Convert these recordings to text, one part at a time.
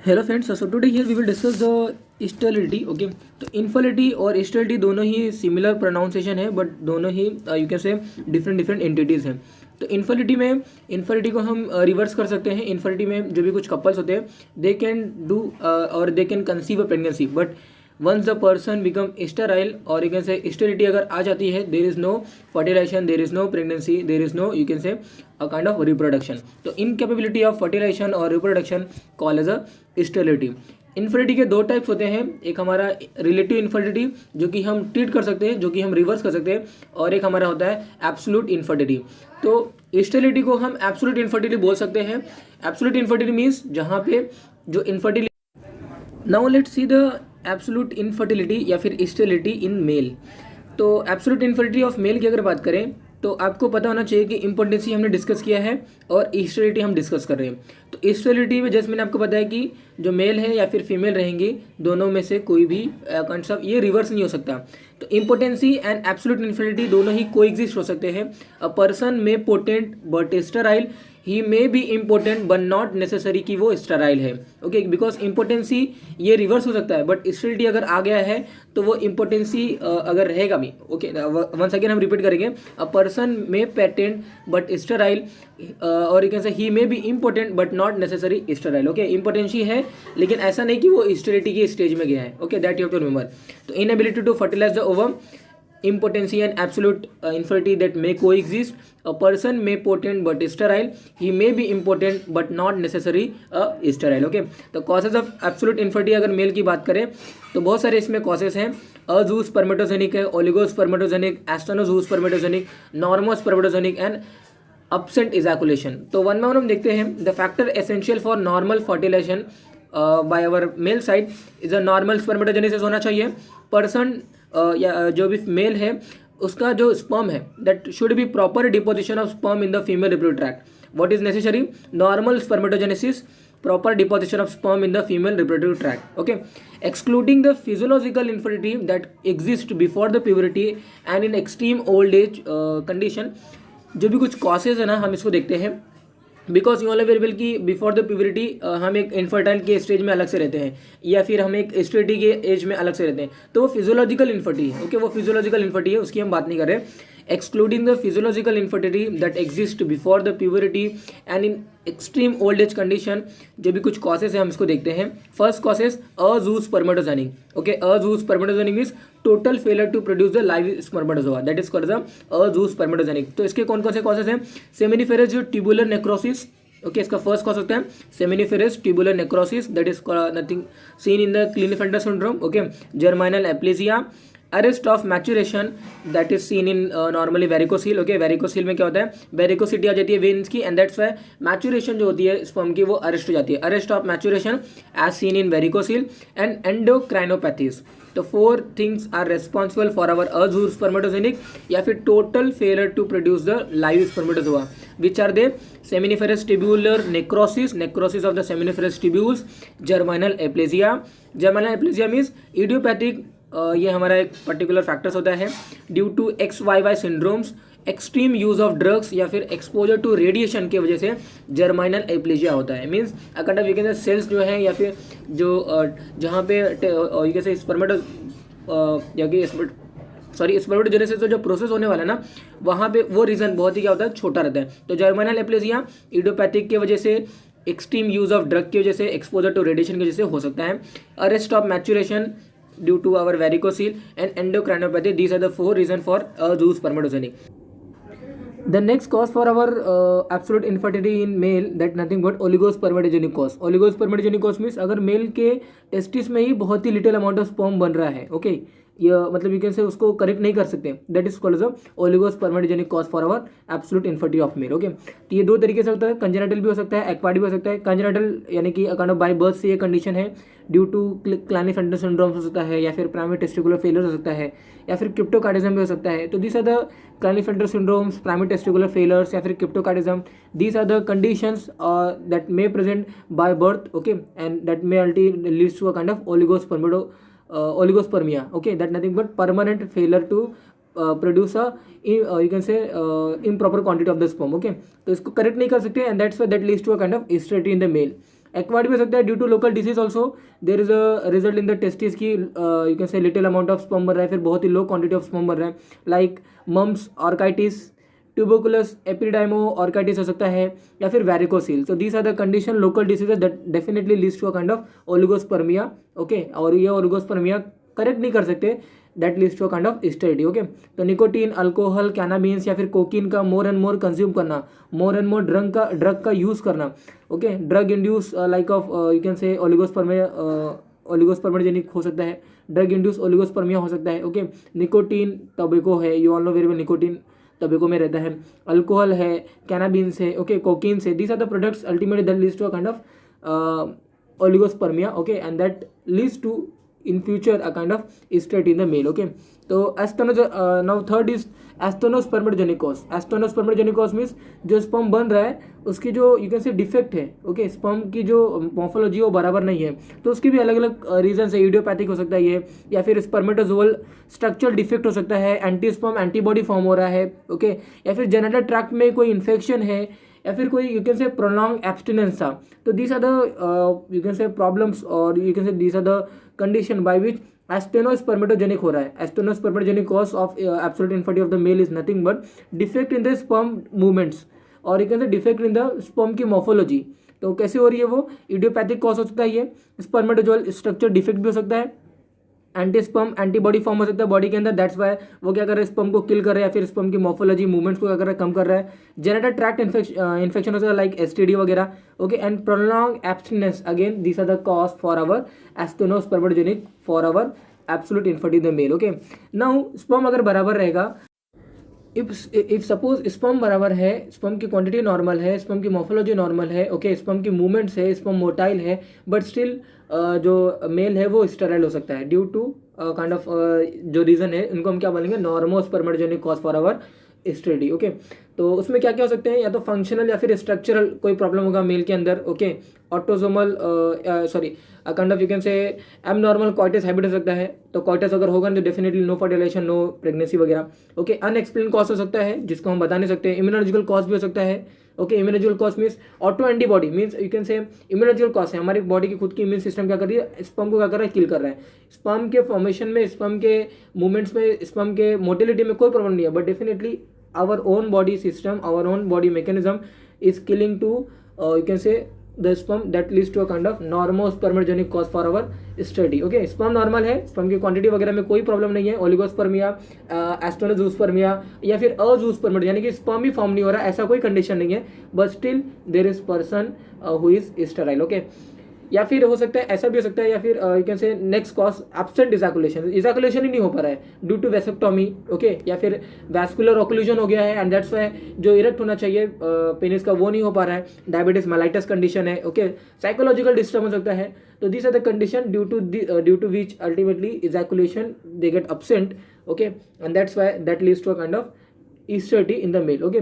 Hello friends, so today here we will discuss the sterility. Okay, तो infertility और sterility दोनों ही similar pronunciation है, बट दोनों ही you can say different different entities हैं। तो इनफर्टिलिटी को हम रिवर्स कर सकते हैं। इनफर्टिलिटी में जो भी कुछ कपल्स होते हैं, दे कैन डू और they can conceive a pregnancy, but once the person become sterile और यू कैन से स्टेरिलिटी अगर आ जाती है, there is no fertilisation, there is no pregnancy, there is no you can say a kind of reproduction. तो incapability of fertilisation और reproduction call as a sterility. Infertility के दो types होते हैं, एक हमारा रिलेटिव इनफर्टिलिटी जो कि हम ट्रीट कर सकते हैं, जो कि हम रिवर्स कर सकते हैं, और एक हमारा होता है एब्सोल्यूट इनफर्टिलिटी। तो स्टेरिलिटी को हम एब्सोल्यूट इनफर्टिलिटी बोल सकते हैं। एब्सोल्यूट इनफर्टिलिटी मीन्स जहाँ पे जो infertility, now let's see the absolute infertility या फिर स्टेरिलिटी इन मेल। तो एब्सोल्यूट इनफर्टिलिटी ऑफ मेल की अगर बात करें तो आपको पता होना चाहिए कि इम्पोर्टेंसी हमने डिस्कस किया है और स्टेरिलिटी हम डिस्कस कर रहे हैं। तो स्टेरिलिटी में जैसे मैंने आपको बताया कि जो मेल है या फिर फीमेल रहेंगी, दोनों में से कोई भी कंसेप्ट ये रिवर्स नहीं हो सकता। तो इम्पोर्टेंसी एंड एब्सोल्यूट इनफर्टिलिटी दोनों ही कोएग्जिस्ट हो सकते हैं। अ पर्सन में potent but sterile, he may be important but not necessary कि वो स्टेराइल है। ओके, बिकॉज इम्पोर्टेंसी ये रिवर्स हो सकता है, बट स्टेरिलिटी अगर आ गया है तो वो इम्पोर्टेंसी अगर रहेगा भी। ओके, वंस अगेन हम रिपीट करेंगे, अ पर्सन में पेटेंट बट स्टेराइल, और यू कैन से ही may be important but not necessary sterile. Okay, impotency है लेकिन ऐसा नहीं कि वो स्टेरिलिटी के स्टेज में गया है। Okay, that you have to remember. तो inability to fertilize the ovum, impotency and absolute infertility that may coexist. A person may potent but sterile, he may be impotent but not necessary sterile. Okay, तो causes of absolute infertility अगर mail की बात करें तो बहुत सारे इसमें causes हैं। अजूस स्पर्मेटोजेनिक है, oligospermatogenic, asthenozoospermatogenic, normospermatogenic and absent ejaculation। तो वन बाय वन हम देखते हैं। The factor essential for normal fertilisation by our male side is a normal spermatogenesis होना चाहिए। पर्सन या जो भी मेल है उसका जो स्पर्म है, that should be proper deposition of sperm in the female reproductive tract. What is necessary? Normal spermatogenesis, proper deposition of sperm in the female reproductive tract. Okay, excluding the physiological infertility that exists before the puberty and in extreme old age condition। जो भी कुछ causes है ना, हम इसको देखते हैं। Because you all available कि बिफोर द प्यूबरिटी हम एक इनफर्टाइल के स्टेज में अलग से रहते हैं, या फिर हम एक स्टेरिटी के एज में अलग से रहते हैं, तो वो फिजियोलॉजिकल इनफर्टिलिटी है। ओके, वो फिजियोलॉजिकल इनफर्टिलिटी है, उसकी हम बात नहीं कर रहे। Excluding the physiological infertility that exist before the puberty and in extreme old age condition, जो भी कुछ कॉसेज है हम इसको देखते हैं। First causes, azoospermatogenic. Okay, azoospermatogenic means total failure to produce the live spermatozoa, that is called the azoospermatogenic. तो इसके कौन कौन से कॉसेज हैं? सेमिनिफेरस जो ट्यूबुलर नेक्रोसिस। ओके, इसका फर्स्ट कॉज होता है seminiferous tubular necrosis, that is nothing seen in the Klinefelter syndrome. Okay, germinal aplasia, arrest of maturation that is seen in normally varicocele. Okay, varicocele में क्या होता है? Varicosity आ जाती है veins की, एंड दैट्स वाई मैचुरेशन जो होती है स्पर्म की वो अरेस्ट हो जाती है। Arrest of maturation as seen in varicocele and endocrinopathies. तो four things are responsible for our azoospermatogenic या फिर total failure to produce the live spermatozoa, which are they? Seminiferous tubular necrosis, necrosis of the seminiferous tubules, germinal aplasia. Germinal aplasia means idiopathic, ये हमारा एक particular factors होता है due to XYY syndromes, extreme use of drugs या फिर exposure to radiation की वजह से जर्मिनल एप्लेजिया होता है। Means account of you can say cells जो है या फिर जो जहाँ पे यू कैन से स्पर्मेटोजेनेसिस जो प्रोसेस होने वाला है ना, वहाँ पे वो रीजन बहुत ही क्या होता है, छोटा रहता है। तो जर्मिनल एप्लेजिया इडियोपैथिक की वजह से, एक्सट्रीम यूज ऑफ ड्रग की वजह से, एक्सपोजर टू रेडिएशन की वजह से हो सकता है। Arrest of maturation due to our varicocele and endocrinopathy, these are the four reasons for azuu spermatogenic. The next cause for our absolute infertility in male, that nothing but oligospermatogenic cause. Oligospermatogenic cause means अगर mail के testis में ही बहुत ही little amount of sperm बन रहा है, okay, ये मतलब you can से उसको करेक्ट नहीं कर सकते, that is called as oligospermatogenic cause for our absolute infertility of male. Okay, तो ये दो तरीके से होता है, कंजेनिटल भी हो सकता है, एक्वायर्ड भी हो सकता है। कंजेनिटल यानी कि अकाउंट ऑफ बाय बर्थ से ये कंडीशन है, ड्यू टू क्लाइनेफेल्टर सिंड्रोम हो सकता है, या फिर प्राइमरी टेस्टिकुलर फेलियर हो सकता है, या फिर क्रिप्टोकार्डिज्म भी हो सकता है। तो this are the Klinefelter syndromes, primary testicular failures या फिर cryptorchidism, these are the conditions that may present by birth. Okay, and that may ultimately leads to a kind of oligospermia. Okay, that nothing but permanent failure to produce you can say improper quantity of the sperm. Okay, तो इसको correct नहीं कर सकते, and that's why that leads to a kind of sterility in the mail. Acquired भी हो सकता है due to local disease also, there is a result in the testis की you can say little amount of sperm बन रहा है, फिर बहुत ही लो क्वांटिटी ऑफ स्पर्म बन रहा है, like mumps, orchitis, tuberculous epididymo orchitis हो सकता है, या फिर varicocele. So these are the condition local diseases that definitely leads to a kind of oligospermia. Okay, और ये ओलिगोस्पर्मिया करेक्ट नहीं कर सकते, that leads to a kind of sterility. Okay, तो निकोटीन, अल्कोहल, कैनाबीन्स या फिर कोकीन का more and more consume करना, मोर एंड मोर ड्रग का यूज़ करना. Okay, drug induced like of you can say oligospermatogenic हो सकता है, ड्रग इंड्यूस ओलिगोस्पर्मिया हो सकता है. ओके, निकोटीन टोबैको है, you all know very well, nicotine tobacco में रहता है, अल्कोहल है, कैनाबीन्स है, ओके, कोकीन से, these are the products ultimately that leads to a kind of oligospermia. Okay, and that leads to in future a kind of state in the male. Okay, तो now third is एस्टोनोस्पर्मेटोजेनिक एस्टोनोस्पर्मेटोजेनिक means जो sperm बन रहा है उसकी जो you can say defect है. Okay, sperm की जो मॉर्फोलॉजी है वो बराबर नहीं है, तो उसकी भी अलग अलग रीजन है. इडियोपैथिक हो सकता है ये, या फिर स्पर्मेटोजोअल स्ट्रक्चरल डिफेक्ट हो सकता है, एंटी स्पर्म एंटीबॉडी फॉर्म हो रहा है. ओके, या फिर जेनिटल ट्रैक्ट में कोई इन्फेक्शन है, या फिर कोई you can say prolong abstinence था. तो these are the you can say problems, और you can say these are the condition by which asthenospermatogenic हो रहा है. Asthenospermatogenic cause of absolute infertility of the male is nothing but defect in the sperm movements, और you can say defect in the sperm की morphology. तो कैसे हो रही है वो, इडियोपैथिक कॉज हो सकता है ये, स्पर्मेटोजोअल स्ट्रक्चर डिफेक्ट भी हो सकता है, एंटी स्पर्म एंटीबॉडी फॉर्म हो सकता है बॉडी के अंदर, दैट्स वाई वो क्या कर रहा है, स्पर्म को किल कर रहा है, या फिर स्पर्म की मॉर्फोलॉजी मूवमेंट्स को क्या कर रहा है, कम कर रहा है. जेनिटल ट्रैक्ट इन्फेक्शन हो सकता है लाइक एसटीडी वगैरह. Okay, and prolong abstinence, again this are the cause for our asthenospermatogenic for our absolute infertility in the male. Okay, now sperm अगर बराबर रहेगा, इफ सपोज स्पर्म बराबर है, स्पर्म की क्वांटिटी नॉर्मल है, स्पर्म की morphology normal है, okay, sperm की मूवमेंट्स है, स्पर्म मोटाइल है, बट स्टिल जो मेल है वो स्टेराइल हो सकता है ड्यू टू काइंड ऑफ जो रीज़न है, उनको हम क्या बोलेंगे, normospermatogenic cause for our steady. Okay, तो उसमें क्या क्या हो सकते हैं, या तो फंक्शनल या फिर स्ट्रक्चरल कोई प्रॉब्लम होगा मेल के अंदर. Okay, autosomal sorry kind of you can say abnormal coitus habit हो सकता है, तो कॉइटस अगर होगा तो definitely no fertilization, no pregnancy वगैरह. ओके, अनएक्सप्लेन कॉज हो सकता है जिसको हम बता नहीं सकते. इम्यूनोलॉजिकल कॉज भी हो सकता है. Okay, immunological cause means auto antibody, means you can से इम्यूनोलॉजिकल कॉज है, हमारी बॉडी की खुद की इम्यून सिस्टम क्या कर रही है, स्पर्म को क्या कर रहा है, किल कर रहा है. स्पर्म के फॉर्मेशन में, स्पर्म के मूवमेंट्स में, स्पर्म के मोटिलिटी में कोई प्रॉब्लम नहीं है, but definitely our own body system, our own body mechanism is killing to you can say the sperm, that leads to a kind of normospermatogenic cause for our study. Okay, sperm normal है, sperm की quantity वगैरह में कोई problem नहीं है, oligospermia, एस्टोनोजूस्पर्मिया या फिर अजूस्पर्मेट यानी कि स्पर्म ही फॉर्म नहीं हो रहा, ऐसा कोई कंडीशन नहीं है, but still there is person who is sterile. Okay, या फिर हो सकता है ऐसा भी हो सकता है, या फिर you can say next cause absent ejaculation ही नहीं हो पा रहा है ड्यू टू वेसेक्टोमी. ओके, या फिर वैस्कुलर ऑक्लूजन हो गया है, एंड दैट्स वाई जो इरेक्ट होना चाहिए पेनिस का वो नहीं हो पा रहा है. डायबिटीज मेलाइटस कंडीशन है. ओके, साइकोलॉजिकल डिस्टर्ब हो सकता है. तो this are the condition due to which ultimately ejaculation they get absent. Okay, and that's why that leads to a kind of sterility in the male. Okay,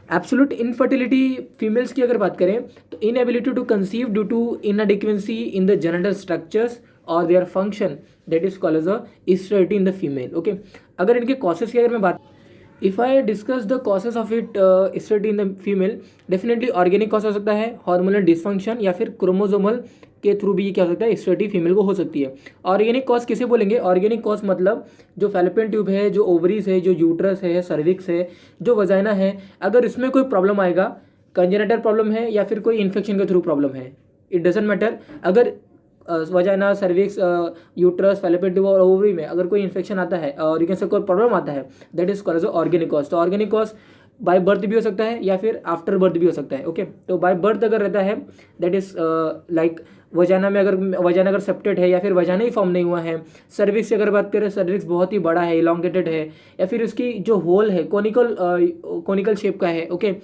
absolute infertility females की अगर बात करें तो inability to conceive due to inadequacy in the genital structures और their function, that is called as a sterility in the female. Okay, अगर इनके causes की अगर मैं बात, if I discuss the causes of it sterility in the female, definitely organic cause हो सकता है, हार्मोनल डिसफंक्शन, या फिर क्रोमोजोमल के थ्रू भी क्या हो सकता है, स्टेरिटी फीमेल को हो सकती है. ऑर्गेनिक कॉज किसे बोलेंगे, ऑर्गेनिक कॉज मतलब जो फैलोपियन ट्यूब है, जो ओवरीज है, जो यूट्रस है, सर्विक्स है, जो वजाइना है, अगर इसमें कोई प्रॉब्लम आएगा, कंजेनिटल प्रॉब्लम है या फिर कोई इन्फेक्शन के थ्रू प्रॉब्लम है, इट डजेंट मैटर. अगर vagina, cervix, uterus, fallopian tube और ओवरी में अगर कोई इन्फेक्शन आता है और यू कैन से कोई प्रॉब्लम आता है, that is called as organic cause. तो ऑर्गेनिक कॉज बाय बर्थ भी हो सकता है या फिर आफ्टर बर्थ भी हो सकता है. ओके, तो बाय बर्थ अगर रहता है, दैट इज लाइक वजाना में, अगर वजाना अगर सेप्टेड है या फिर वजाना ही फॉर्म नहीं हुआ है. सर्विक्स की अगर बात करें, सर्विक्स बहुत ही बड़ा है, इलोंगेटेड है, या फिर उसकी जो होल है कोनिकल शेप का है. ओके,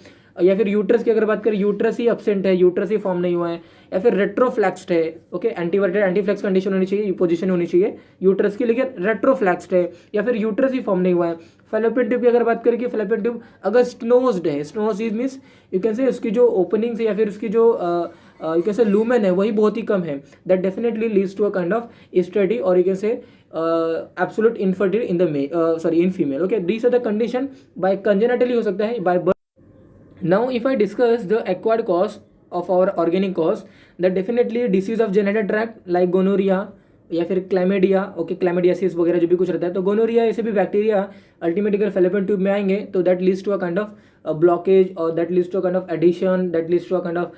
या फिर यूट्रस की अगर बात करें, यूट्रस ही एब्सेंट है, यूट्रस ही फॉर्म नहीं हुआ है, या फिर रेट्रोफ्लैक्स्ड है. ओके, एंटीवर्टेड एंटीफ्लेक्स कंडीशन होनी चाहिए, पोजीशन होनी चाहिए यूट्रस की, लेकिन रेट्रोफ्लैक्स्ड है, या फिर यूट्रस ही फॉर्म नहीं हुआ है. फैलोपियन ट्यूब की अगर बात करें कि फैलोपियन ट्यूब अगर स्टेनोज्ड है, स्टेनोसिस मीन्स यू कैन से उसकी जो ओपनिंग्स है या फिर उसकी जो यू कैन से लूमेन है वही बहुत ही कम है, that definitely leads to a kind of sterility और you can say absolute infertility in the in female. Okay, these are the condition. By congenitally हो सकता है, by birth. Now if I discuss the acquired cause of our organic cause, that definitely disease of genetic tract like gonorrhoea या फिर chlamydia, okay, क्लैमिडियासिस वगैरह जो भी कुछ रहता है, तो गोनोरिया ऐसे भी बैक्टीरिया अल्टीमेटली अगर फेलोपियन ट्यूब में आएंगे तो that leads to a kind of blockage और that leads to a kind of adhesion, that leads to a kind of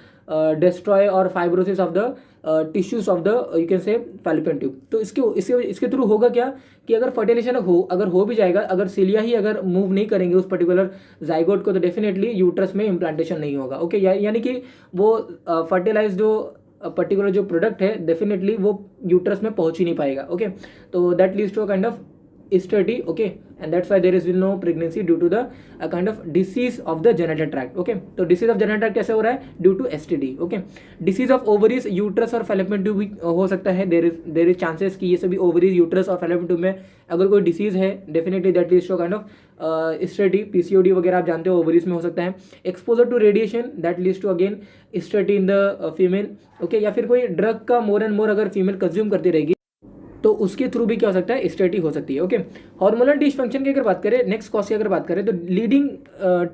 destroy और fibrosis of the tissues of the you can say fallopian tube. तो इसके through होगा क्या कि अगर fertilisation अगर हो भी जाएगा, अगर सिलिया ही अगर मूव नहीं करेंगे उस पर्टिकुलर जाइगोट को, तो डेफिनेटली यूट्रस में इम्प्लांटेशन नहीं होगा, ओके। यानी कि वो फर्टिलाइज जो पर्टिकुलर जो प्रोडक्ट है डेफिनेटली वो यूट्रस में पहुंच ही नहीं पाएगा, ओके। तो that leads to a kind of study, okay, and that's why there is no pregnancy due to the kind of disease of the genetic tract, okay. तो disease of genetic tract कैसे हो रहा है? Due to STD, okay. Disease of ovaries, uterus और fallopian tube भी हो सकता है, देयर इज चांसेस कि ये सभी ओवरीज, यूट्रस और फेलोपियन ट्यूब में अगर कोई डिसीज है definitely that leads to kind of study, PCOD वगैरह आप जानते हो ओवरीज में हो सकता है। Exposure to radiation that leads to again study in the female, okay. या फिर कोई ड्रग का मोर एंड मोर अगर फीमेल कंज्यूम करती रहेगी तो उसके थ्रू भी क्या हो सकता है? स्टडी हो सकती है, ओके। हार्मोनल डिसफंक्शन की अगर बात करें, नेक्स्ट कॉज की अगर बात करें, तो leading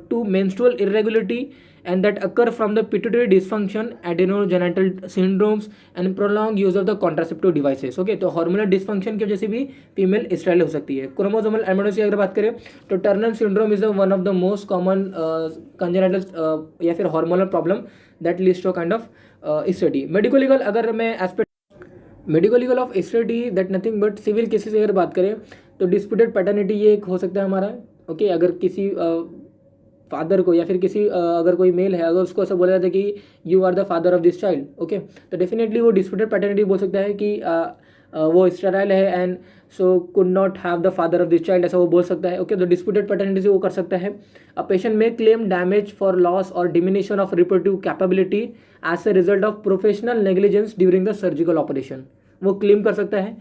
to menstrual irregularity and that occur from the pituitary dysfunction, adrenogenital syndromes and prolong use of the contraceptive devices, okay. तो हार्मोनल डिसफंक्शन की वजह से भी फीमेल स्टेराइल हो सकती है। क्रोमोसोमल एमिनोस की अगर बात करें तो Turner syndrome is one of the most common congenital या फिर hormonal problem that leads to kind of study. Medico legal अगर मैं aspect medico legal of study that nothing but civil cases अगर बात करें तो डिस्प्यूटेड पैटर्निटी ये एक हो सकता है हमारा, ओके। अगर किसी फादर को या फिर किसी अगर कोई मेल है, अगर उसको ऐसा बोला जाता है कि you are the father of this child, okay, तो डेफिनेटली वो डिस्प्यूटेड पैटर्निटी बोल सकता है कि वो स्टेराइल है and so could not have the father of this child, ऐसा वो बोल सकता है, ओके। तो डिस्प्यूटेड पैटर्निटी से वो कर सकता है। अ पेशेंट में क्लेम डैमेज फॉर लॉस और diminution of reproductive capability as a result of professional negligence during the surgical operation, वो क्लेम कर सकता है।